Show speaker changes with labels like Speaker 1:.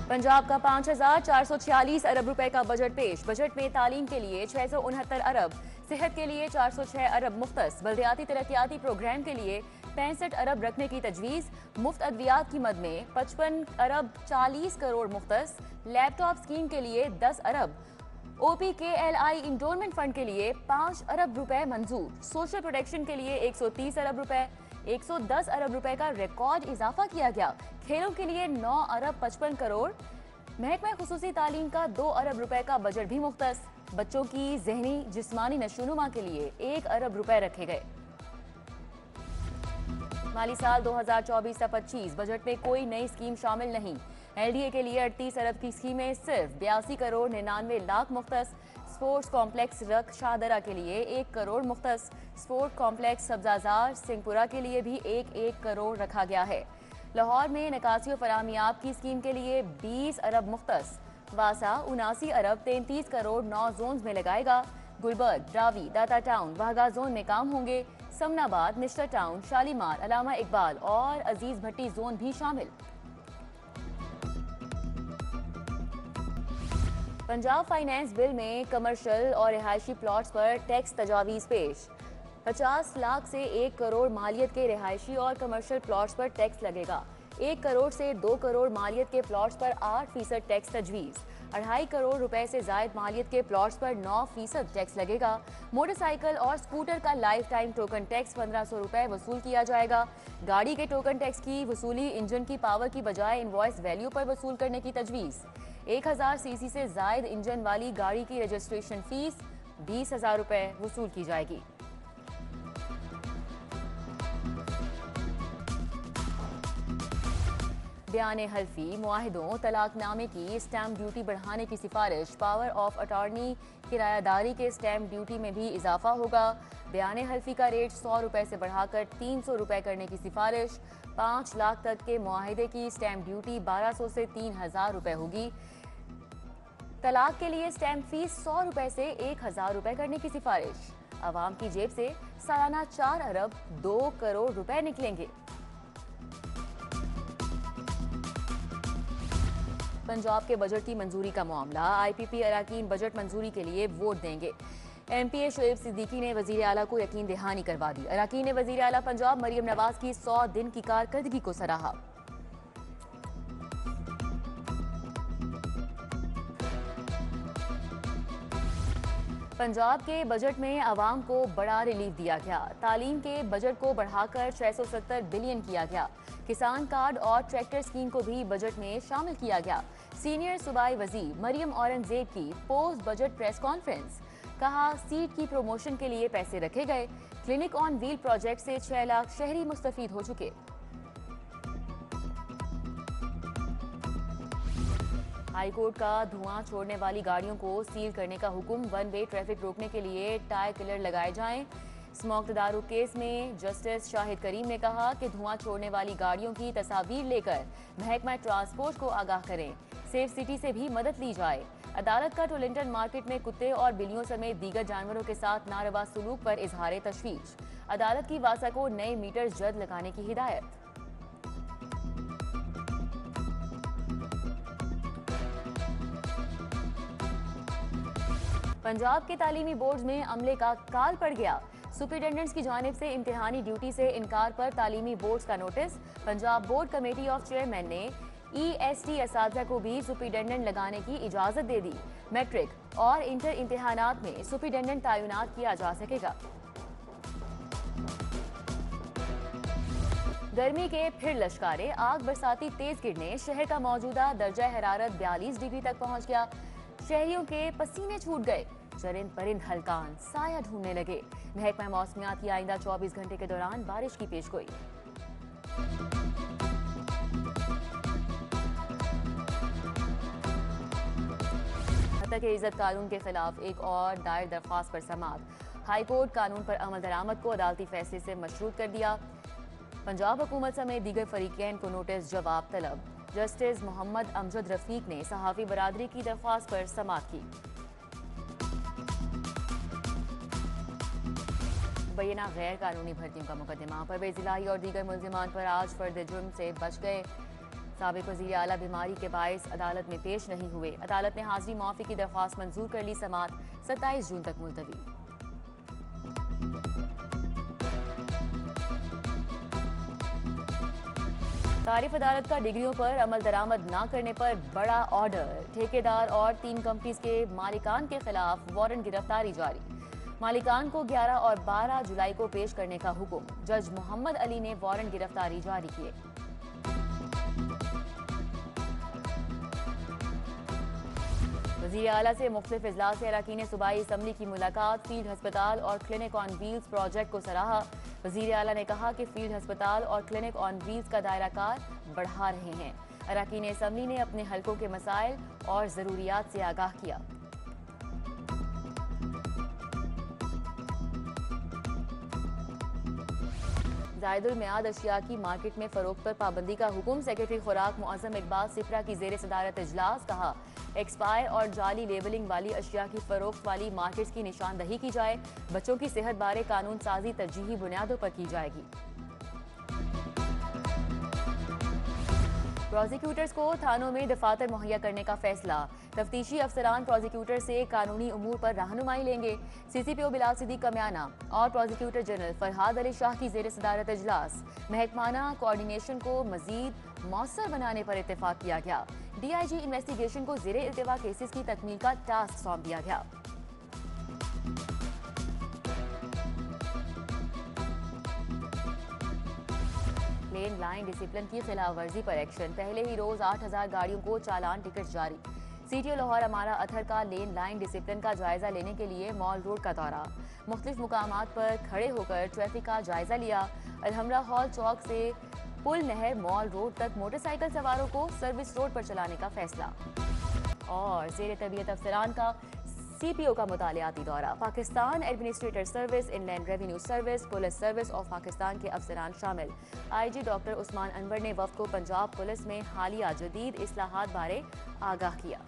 Speaker 1: पंजाब का 5,446 अरब रुपए का बजट पेश। बजट में तालीम के लिए 669 अरब, सेहत के लिए 406 अरब मुख्तस, बल्दियाती तरक्याती प्रोग्राम के लिए 65 अरब रखने की तजवीज़, मुफ्त अद्वियात की मद में 55 अरब 40 करोड़ मुख्तस, लैपटॉप स्कीम के लिए 10 अरब, OPKLI इंडोलमेंट फंड के लिए 5 अरब रुपए मंजूर, सोशल प्रोटेक्शन के लिए 130 अरब रुपए, 110 अरब रुपए का रिकॉर्ड इजाफा किया गया। खेलों के लिए 9 अरब 55 करोड़, महकमा खुसूसी तालीम का 2 अरब रुपए का बजट भी मुख्तस, बच्चों की जहनी जिस्मानी नशोनुमा के लिए 1 अरब रुपए रखे गए। माली साल 2024-25 बजट में कोई नई स्कीम शामिल नहीं। LDA के लिए 38 अरब की स्कीमें, सिर्फ 82 करोड़ 99 लाख मुख्तस। स्पोर्ट्स कॉम्प्लेक्स रख शाहदरा के लिए 1 करोड़ मुख्तस। स्पोर्ट कॉम्प्लेक्स सब्जाजार सिंहपुरा के लिए भी 1 करोड़ रखा गया है। लाहौर में निकासी और फराहमियाब की स्कीम के लिए 20 अरब मुख्तस। वासा 79 अरब 33 करोड़ 9 जोन में लगाएगा। गुलबर्ग, ड्रावी, दाता टाउन, वाहगा जोन में काम होंगे। समनाबाद, निश्तर टाउन, शालीमार, अलामा इकबाल और अजीज भट्टी जोन भी शामिल। पंजाब फाइनेंस बिल में कमर्शियल और रिहायशी प्लॉट्स पर टैक्स तजावीज़ पेश। 50 लाख से 1 करोड़ मालियत के रिहायशी और कमर्शियल प्लॉट्स पर टैक्स लगेगा। 1 करोड़ से 2 करोड़ मालियत के प्लॉट्स पर 8% टैक्स तजवीज़। 2.5 करोड़ रुपए से जायद मालियत के प्लॉट्स पर 9% टैक्स लगेगा। मोटरसाइकिल और स्कूटर का लाइफ टाइम टोकन टैक्स 1500 रुपए वसूल किया जाएगा। गाड़ी के टोकन टैक्स की वसूली इंजन की पावर की बजाय इनवॉइस वैल्यू पर वसूल करने की तजवीज़। 1000 सीसी से जायद इंजन वाली गाड़ी की रजिस्ट्रेशन फीस 20,000 रुपए वसूल की जाएगी। बयान हल्फी, मुआहिदों, तलाकनामे की स्टैम्प ड्यूटी बढ़ाने की सिफारिश। पावर ऑफ अटॉर्नी, किरायादारी के स्टैम्प ड्यूटी में भी इजाफा होगा। बयान हल्फी का रेट 100 रुपए से बढ़ाकर 300 रुपए करने की सिफारिश। 5 लाख तक के मुआहिदे की स्टैम्प ड्यूटी 1200 से 3000 रुपए होगी। तलाक के लिए स्टैम्प फीस 100 रुपए से 1000 रुपए करने की सिफारिश। आवाम की जेब से सालाना 4 अरब 2 करोड़ रुपए निकलेंगे। पंजाब के बजट की मंजूरी का मामला। IPP अरकान बजट मंजूरी के लिए वोट देंगे। MPA शोएब सिद्दीकी ने वजीर आला को यकीन दहानी करवा दी। अरकान ने वजीर आला पंजाब मरियम नवाज की 100 दिन की कारकर्दगी को सराहा। पंजाब के बजट में आवाम को बड़ा रिलीफ दिया गया। तालीम के बजट को बढ़ाकर 670 बिलियन किया गया। किसान कार्ड और ट्रैक्टर स्कीम को भी बजट में शामिल किया गया। सीनियर सूबाई वजीर मरियम औरंगजेब की पोस्ट बजट प्रेस कॉन्फ्रेंस। कहा, सीट की प्रमोशन के लिए पैसे रखे गए। क्लिनिक ऑन व्हील प्रोजेक्ट से 6 लाख शहरी मुस्तफीद हो चुके। हाईकोर्ट का धुआं छोड़ने वाली गाड़ियों को सील करने का हुक्म। 1 वे ट्रैफिक रोकने के लिए टायर किलर लगाए जाएं। स्मोक तदारुक केस में जस्टिस शाहिद करीम ने कहा कि धुआं छोड़ने वाली गाड़ियों की तस्वीर लेकर महकमा ट्रांसपोर्ट को आगाह करें। सेफ सिटी से भी मदद ली जाए। अदालत का टोलिंटन मार्केट में कुत्ते और बिल्लियों समेत दीगर जानवरों के साथ नारवा सलूक पर इजहार तशवीश। अदालत की वासा को नए मीटर जल्द लगाने की हिदायत। पंजाब के तालीमी बोर्ड में अमले का काल पड़ गया। सुपरिटेंडेंट्स की जानिब से इम्तिहानी ड्यूटी से इनकार पर तालीमी बोर्ड का notice. Punjab board committee of chairman ने EST असातिज़ा को भी सुपरिटेंडेंट लगाने की इजाजत दे दी। मैट्रिक और इंटर इम्तिहानात में सुपरिटेंडेंट तैनात किया जा सकेगा। गर्मी के फिर लश्कारे। आग बरसाती तेज गिरने शहर का मौजूदा दर्जा हरारत 42 डिग्री तक पहुंच गया। शहरियों के पसीने छूट गए। चरिंद परिंद हल्कान साया ढूंढने लगे। महकमा मौसमियात की आइंदा 24 घंटे के दौरान बारिश की पेशगोई। हत्या के इज्जत कानून के खिलाफ एक और दायर दरख्वास्त पर समाअत। हाईकोर्ट कानून पर अमल दरामद को अदालती फैसले से मशरूत कर दिया। पंजाब हुकूमत समेत दीगर फरीकैन को नोटिस जवाब तलब। जस्टिस मोहम्मद अमजद रफीक ने सहाफ़ी बरादरी की दरख्वास्त पर समाअत की। मुबैना गैर कानूनी भर्तियों का मुकदमा। परवेज़ इलाही और दीगर मुल्जिमान पर आज फर्द जुर्म से बच गए। साबिक वज़ीर आला बीमारी के बायस अदालत में पेश नहीं हुए। अदालत ने हाजिरी माफी की दरख्वास्त मंजूर कर ली। समाअत 27 जून तक मुलतवी। तारीफ अदालत का डिग्रियों पर अमल दरामद न करने पर बड़ा ऑर्डर। ठेकेदार और 3 कंपनीज के मालिकान के खिलाफ वारंट गिरफ्तारी जारी। मालिकान को 11 और 12 जुलाई को पेश करने का हुक्म। जज मोहम्मद अली ने वारंट गिरफ्तारी जारी किए। वज़ीर आला से मुख्तलिफ इजलास से अरकान सूबाई असम्बली की मुलाकात। फील्ड हस्पताल और क्लिनिक ऑन व्हील्स प्रोजेक्ट को सराहा। वज़ीर आला ने कहा कि फील्ड हस्पताल और क्लिनिक ऑन व्हील्स का दायरा कार बढ़ा रहे हैं। अरकान असम्बली ने अपने हलकों के मसाइल और ज़रूरियात से आगाह किया। जायदुल मियाद अशिया की मार्केट में फरोख्त पर पाबंदी का हुक्म। सेक्रेटरी खुराक मुअज़्ज़म इकबाल सिपरा की ज़ेर सदारत इजलास। कहा, एक्सपायर और जाली लेबलिंग वाली अशिया की फरोख्त वाली मार्केट्स की निशानदही की जाए। बच्चों की सेहत बारे कानून साजी तरजीही बुनियादों पर की जाएगी। प्रोसिक्यूटर्स को थानों में दफातर मुहैया करने का फैसला। तफ्तीशी अफसरान प्रोसिक्यूटर से कानूनी उमूर पर रहनुमाई लेंगे। CCPO बिलाल सिद्दीक कम्याना और प्रोसिक्यूटर जनरल फरहाद अली शाह की ज़ेर सदारत इजलास। महकमाना कोऑर्डिनेशन को मजीद मौसर बनाने पर इत्तेफाक किया गया। DIG इन्वेस्टिगेशन को ज़ेर इल्तिवा केसेस की तकमील का टास्क सौंप दिया गया। लेन लाइन डिसिप्लिन की खिलाफ वर्जी पर एक्शन। पहले ही रोज 8000 गाड़ियों को चालान टिकट जारी। CTO लाहौर अमारा अथर का लेन लाइन डिसिप्लिन का जायजा लेने के लिए मॉल रोड का दौरा। मुख्तलिफ मुकामात पर खड़े होकर ट्रैफिक का जायजा लिया। अलहमरा हॉल चौक से पुल नहर मॉल रोड तक मोटरसाइकिल सवारों को सर्विस रोड पर चलाने का फैसला। और ज़ेर तबीयत अफसरान का CPO का मुतालियाती दौरा। Pakistan administrator service, inland revenue service, police service of Pakistan के अफसरान शामिल। IG डॉक्टर उस्मान अनवर ने वफ्द को पंजाब पुलिस में हालिया जदीद इस्लाहात बारे आगाह किया।